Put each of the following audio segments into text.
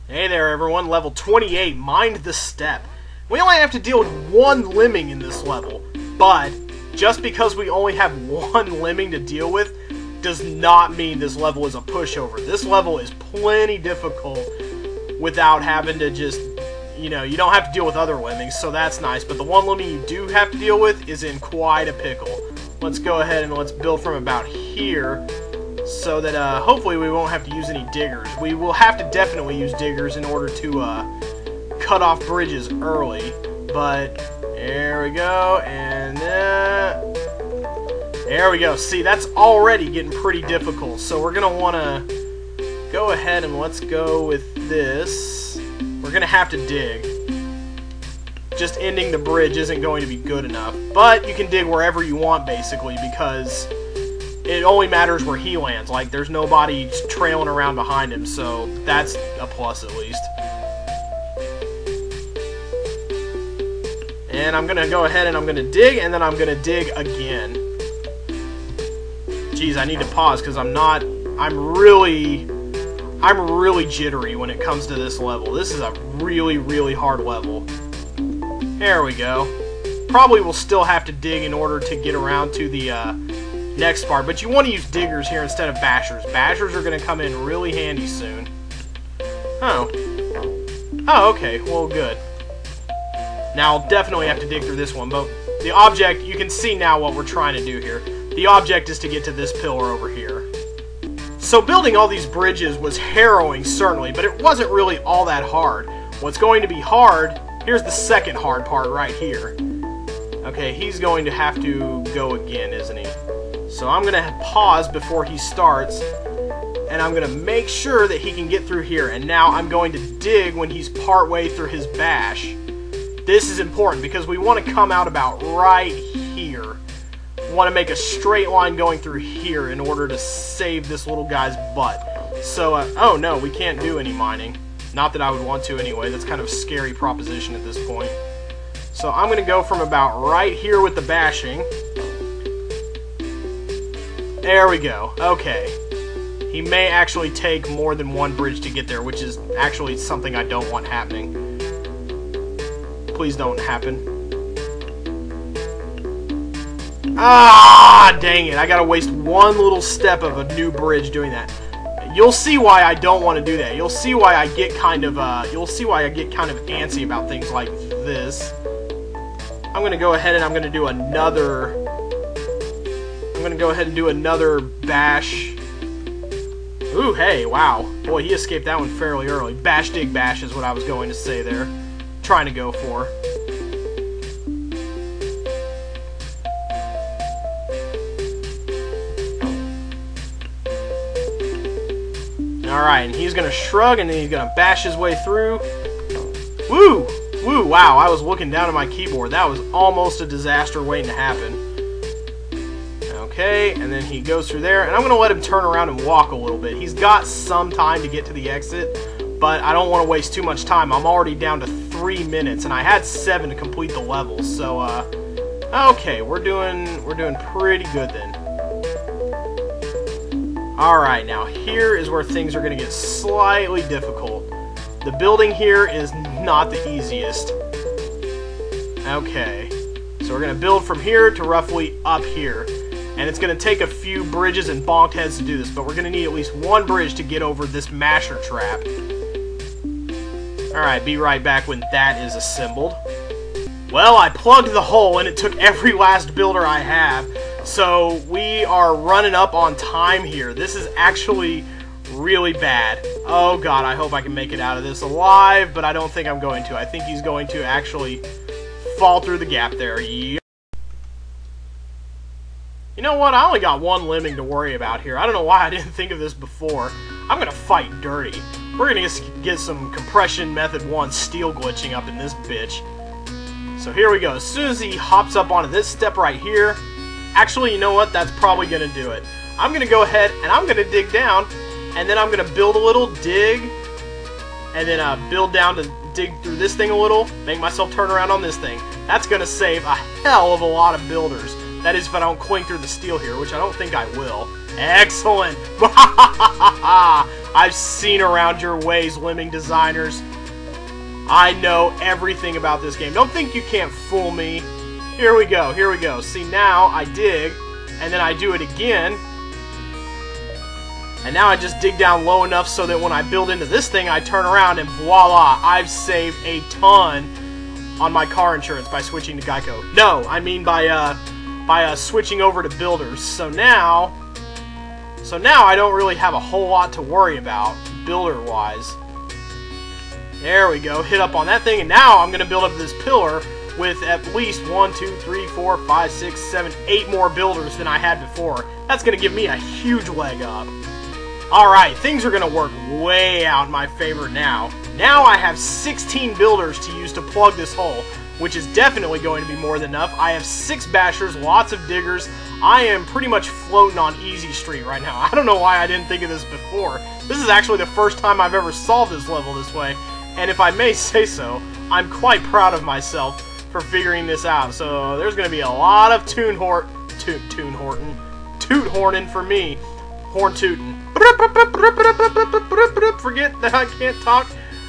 Hey there everyone, level 28, Mind the Step. We only have to deal with one lemming in this level, but just because we only have one lemming to deal with does not mean this level is a pushover. This level is plenty difficult without having to just, you don't have to deal with other lemmings, so that's nice, but the one lemming you do have to deal with is in quite a pickle. Let's go ahead and let's build from about here, so that hopefully we won't have to use any diggers. We will have to definitely use diggers in order to cut off bridges early, but there we go, and there we go. See, that's already getting pretty difficult, so we're going to want to go ahead and let's go with this. We're going to have to dig. Just ending the bridge isn't going to be good enough, but you can dig wherever you want basically, because it only matters where he lands. Like, there's nobody trailing around behind him, so that's a plus at least. And I'm gonna go ahead and I'm gonna dig, and then I'm gonna dig again. Jeez, I need to pause because I'm really jittery when it comes to this level. This is a really hard level. There we go. Probably will still have to dig in order to get around to the next part, but you want to use diggers here instead of bashers. Bashers are going to come in really handy soon. Oh, okay, well, good. Now, I'll definitely have to dig through this one, but the object, you can see now what we're trying to do here. The object is to get to this pillar over here. So building all these bridges was harrowing, certainly, but it wasn't really all that hard. What's going to be hard, here's the second hard part right here. Okay, he's going to have to go again, isn't he? So I'm going to pause before he starts, and I'm going to make sure that he can get through here. And now I'm going to dig when he's partway through his bash. This is important because we want to come out about right here. We want to make a straight line going through here in order to save this little guy's butt. So, oh no, we can't do any mining. Not that I would want to anyway. That's kind of a scary proposition at this point. So I'm going to go from about right here with the bashing. There we go. Okay. He may actually take more than one bridge to get there, which is actually something I don't want happening. Please don't happen. Ah, dang it. I gotta waste one little step of a new bridge doing that. You'll see why I don't want to do that. You'll see why I get kind of antsy about things like this. I'm gonna go ahead and I'm gonna do another bash. Ooh, hey, wow. Boy, he escaped that one fairly early. Bash, dig, bash is what I was going to say there. Trying to go for. Alright, and he's gonna shrug, and then he's gonna bash his way through. Woo! Woo, wow, I was looking down at my keyboard. That was almost a disaster waiting to happen. Okay, and then he goes through there, and I'm going to let him turn around and walk a little bit. He's got some time to get to the exit, but I don't want to waste too much time. I'm already down to 3 minutes, and I had 7 to complete the level, so, okay, we're doing pretty good then. Alright, now here is where things are going to get slightly difficult. The building here is not the easiest. Okay, so we're going to build from here to roughly up here. And it's going to take a few bridges and bonked heads to do this, but we're going to need at least one bridge to get over this masher trap. Alright, be right back when that is assembled. Well, I plugged the hole and it took every last builder I have, so we are running up on time here. This is actually really bad. Oh god, I hope I can make it out of this alive, but I don't think I'm going to. I think he's going to actually fall through the gap there. Yep. You know what? I only got one lemming to worry about here. I don't know why I didn't think of this before. I'm going to fight dirty. We're going to get some compression method 1 steel glitching up in this bitch. So here we go. As soon as he hops up onto this step right here, actually, you know what? That's probably going to do it. I'm going to go ahead and I'm going to dig down, and then I'm going to build a little, dig, and then build down to dig through this thing a little, make myself turn around on this thing. That's going to save a hell of a lot of builders. That is if I don't cling through the steel here, which I don't think I will. Excellent! I've seen around your ways, Lemming designers. I know everything about this game. Don't think you can't fool me. Here we go, here we go. See, now I dig, and then I do it again. And now I just dig down low enough so that when I build into this thing, I turn around and voila, I've saved a ton on my car insurance by switching to Geico. No, I mean by switching over to builders. So now I don't really have a whole lot to worry about builder-wise. There we go, hit up on that thing, and now I'm going to build up this pillar with at least 1, 2, 3, 4, 5, 6, 7, 8 more builders than I had before. That's going to give me a huge leg up. Alright, things are going to work way out in my favor now. Now I have 16 builders to use to plug this hole, which is definitely going to be more than enough. I have 6 bashers, lots of diggers. I am pretty much floating on easy street right now. I don't know why I didn't think of this before. This is actually the first time I've ever solved this level this way, and if I may say so, I'm quite proud of myself for figuring this out. So there's going to be a lot of toot horning for me. Horn tootin'. Forget that I can't talk.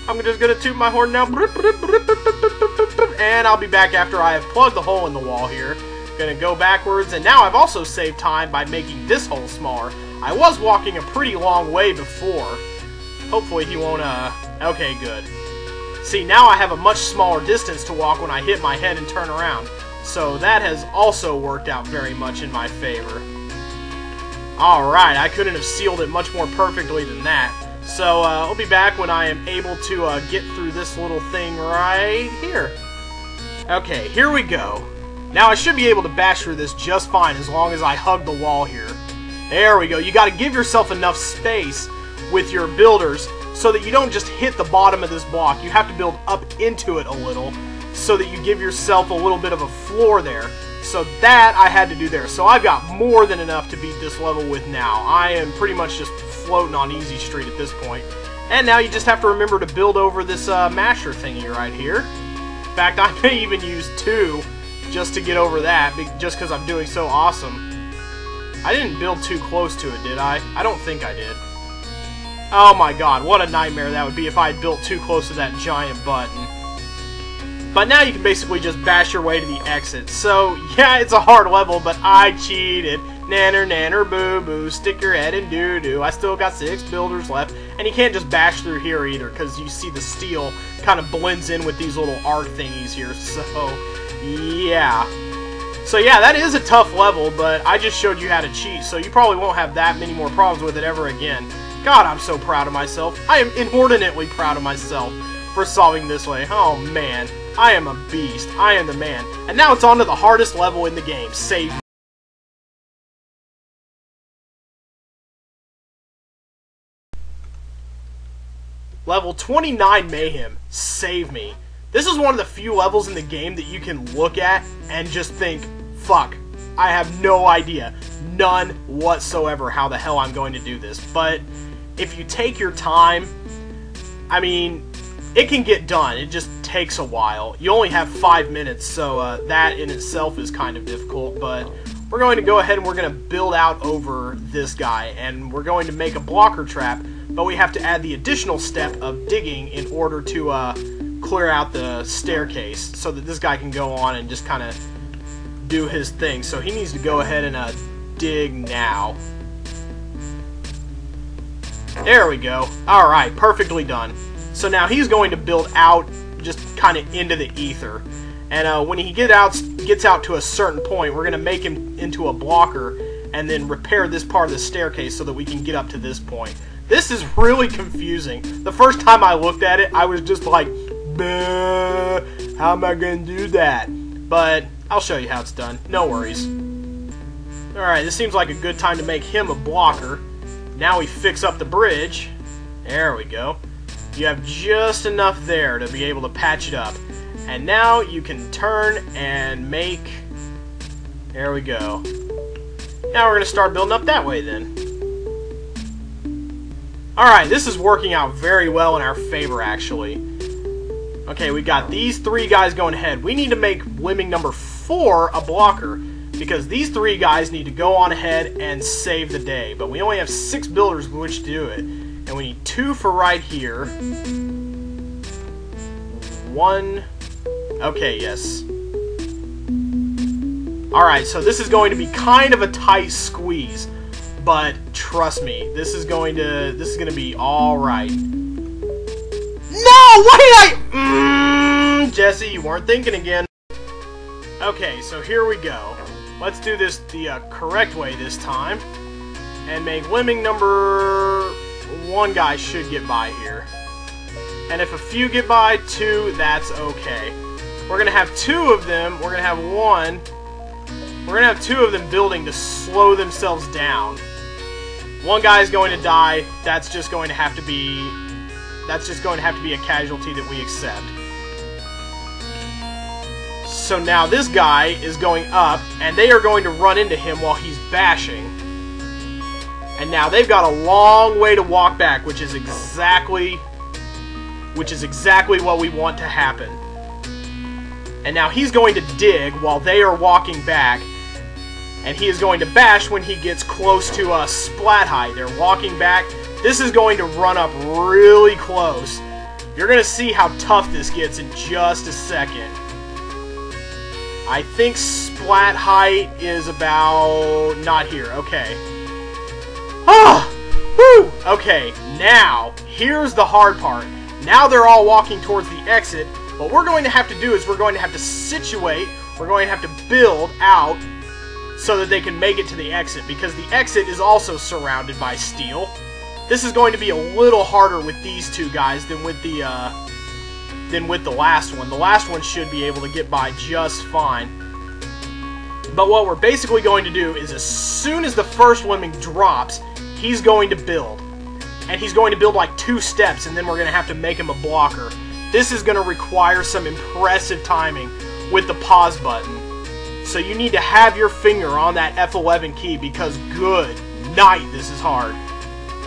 I'm just gonna toot my horn now. And I'll be back after I have plugged the hole in the wall here. Gonna go backwards, and now I've also saved time by making this hole smaller. I was walking a pretty long way before. Hopefully he won't, okay, good. See, now I have a much smaller distance to walk when I hit my head and turn around. So that has also worked out very much in my favor. Alright, I couldn't have sealed it much more perfectly than that. So, I'll be back when I am able to get through this little thing right here. Okay, here we go. Now I should be able to bash through this just fine as long as I hug the wall here. There we go. You gotta give yourself enough space with your builders so that you don't just hit the bottom of this block. You have to build up into it a little so that you give yourself a little bit of a floor there. So that I had to do there. So I've got more than enough to beat this level with now. I am pretty much just floating on easy street at this point. And now you just have to remember to build over this masher thingy right here. In fact, I may even use 2 just to get over that, just because I'm doing so awesome. I didn't build too close to it, did I? I don't think I did. Oh my god, what a nightmare that would be if I had built too close to that giant button. But now you can basically just bash your way to the exit. So, yeah, it's a hard level, but I cheated. Nanner, nanner, boo-boo, stick your head in doo-doo. I still got 6 builders left. And you can't just bash through here either, because you see the steel kind of blends in with these little arc thingies here. So, yeah. So, yeah, that is a tough level, but I just showed you how to cheat, so you probably won't have that many more problems with it ever again. God, I'm so proud of myself. I am inordinately proud of myself for solving this way. Oh, man. I am a beast. I am the man. And now it's on to the hardest level in the game. Save. Level 29 Mayhem. Save me. This is one of the few levels in the game that you can look at and just think, fuck, I have no idea. None whatsoever how the hell I'm going to do this. But if you take your time, I mean, it can get done. It just takes a while. You only have 5 minutes, so that in itself is kind of difficult, but we're going to go ahead and we're going to build out over this guy, and we're going to make a blocker trap, but we have to add the additional step of digging in order to clear out the staircase so that this guy can go on and just kind of do his thing. So he needs to go ahead and dig now. There we go. Alright, perfectly done. So now he's going to build out just kind of into the ether. And when he gets out to a certain point, we're going to make him into a blocker and then repair this part of the staircase so that we can get up to this point. This is really confusing. The first time I looked at it, I was just like, "Bah, how am I going to do that?" But I'll show you how it's done. No worries. Alright, this seems like a good time to make him a blocker. Now we fix up the bridge. There we go. You have just enough there to be able to patch it up. And now you can turn and make... There we go. Now we're going to start building up that way then. Alright, this is working out very well in our favor, actually. Okay, we got these 3 guys going ahead. We need to make Lemming number 4 a blocker. because these 3 guys need to go on ahead and save the day. But we only have 6 builders with which to do it. And we need 2 for right here. 1. Okay, yes. Alright, so this is going to be kind of a tight squeeze. But trust me, this is going to be alright. No! Why did I... Jesse, you weren't thinking again. Okay, so here we go. Let's do this the correct way this time. And make lemming number 1 guy should get by here. And if a few get by, 2, that's okay. We're going to have 2 of them. We're going to have 1. We're going to have 2 of them building to slow themselves down. 1 guy is going to die. That's just going to have to be a casualty that we accept. So now this guy is going up, and they are going to run into him while he's bashing. And now they've got a long way to walk back, which is exactly what we want to happen. And now he's going to dig while they are walking back, and he is going to bash when he gets close to splat height. They're walking back. This is going to run up really close. You're going to see how tough this gets in just a second. I think splat height is about... not here. Okay. Ah! Whew! Okay, now, here's the hard part. Now they're all walking towards the exit. What we're going to have to do is we're going to have to situate, we're going to have to build out so that they can make it to the exit, because the exit is also surrounded by steel. This is going to be a little harder with these 2 guys than with the last one. The last one should be able to get by just fine. But what we're basically going to do is as soon as the first lemming drops, he's going to build. And he's going to build like 2 steps, and then we're going to have to make him a blocker. This is going to require some impressive timing with the pause button. So you need to have your finger on that F11 key, because good night, this is hard.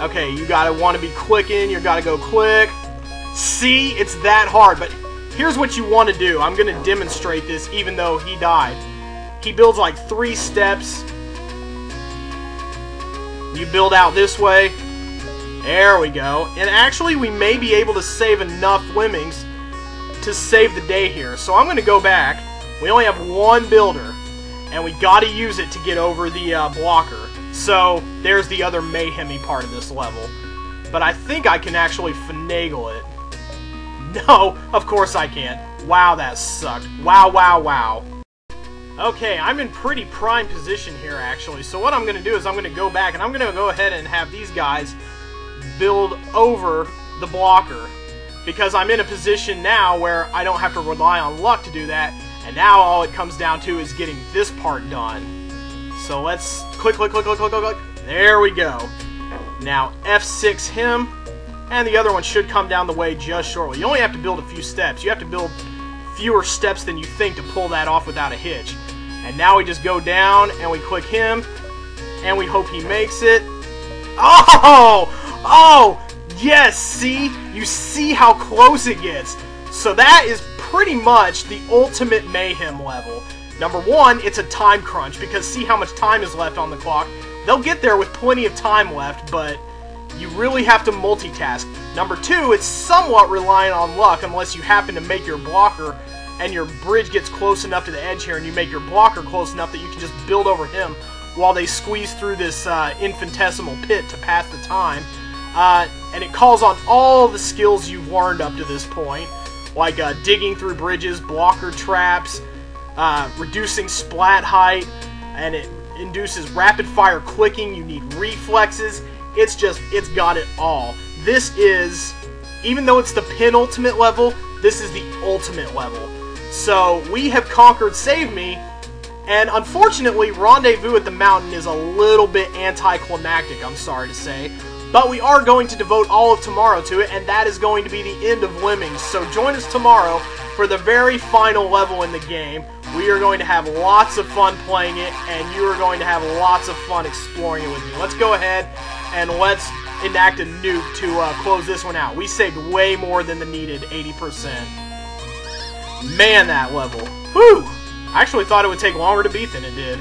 Okay, you gotta want to be clicking, you gotta go click. See, it's that hard, but here's what you want to do. I'm going to demonstrate this even though he died. He builds like 3 steps. You build out this way. There we go. And actually, we may be able to save enough lemmings to save the day here. So I'm going to go back. We only have 1 builder, and we got to use it to get over the blocker. So there's the other mayhem-y part of this level. But I think I can actually finagle it. No, of course I can't. Wow, that sucked. Wow, wow, wow. Okay, I'm in pretty prime position here, actually. So what I'm going to do is I'm going to go back, and I'm going to go ahead and have these guys build over the blocker, because I'm in a position now where I don't have to rely on luck to do that, and now all it comes down to is getting this part done. So let's click, click, click, click, click, click, click. There we go. Now F6 him, and the other one should come down the way just shortly. You only have to build a few steps. You have to build fewer steps than you think to pull that off without a hitch. And now we just go down, and we click him, and we hope he makes it. Oh! Oh! Yes, see? You see how close it gets. So that is pretty much the ultimate mayhem level. Number 1, it's a time crunch, because see how much time is left on the clock. They'll get there with plenty of time left, but you really have to multitask. Number 2, it's somewhat reliant on luck, unless you happen to make your blocker and your bridge gets close enough to the edge here, and you make your blocker close enough that you can just build over him while they squeeze through this infinitesimal pit to pass the time. And it calls on all the skills you've learned up to this point, like digging through bridges, blocker traps, reducing splat height, and it induces rapid fire clicking. You need reflexes. It's got it all. This is, even though it's the penultimate level, this is the ultimate level. So we have conquered Save Me, and unfortunately Rendezvous at the Mountain is a little bit anticlimactic, I'm sorry to say. But we are going to devote all of tomorrow to it, and that is going to be the end of Lemmings. So join us tomorrow for the very final level in the game. We are going to have lots of fun playing it, and you are going to have lots of fun exploring it with me. Let's go ahead and let's enact a nuke to close this one out. We saved way more than the needed 80%. Man, that level. Whew! I actually thought it would take longer to beat than it did.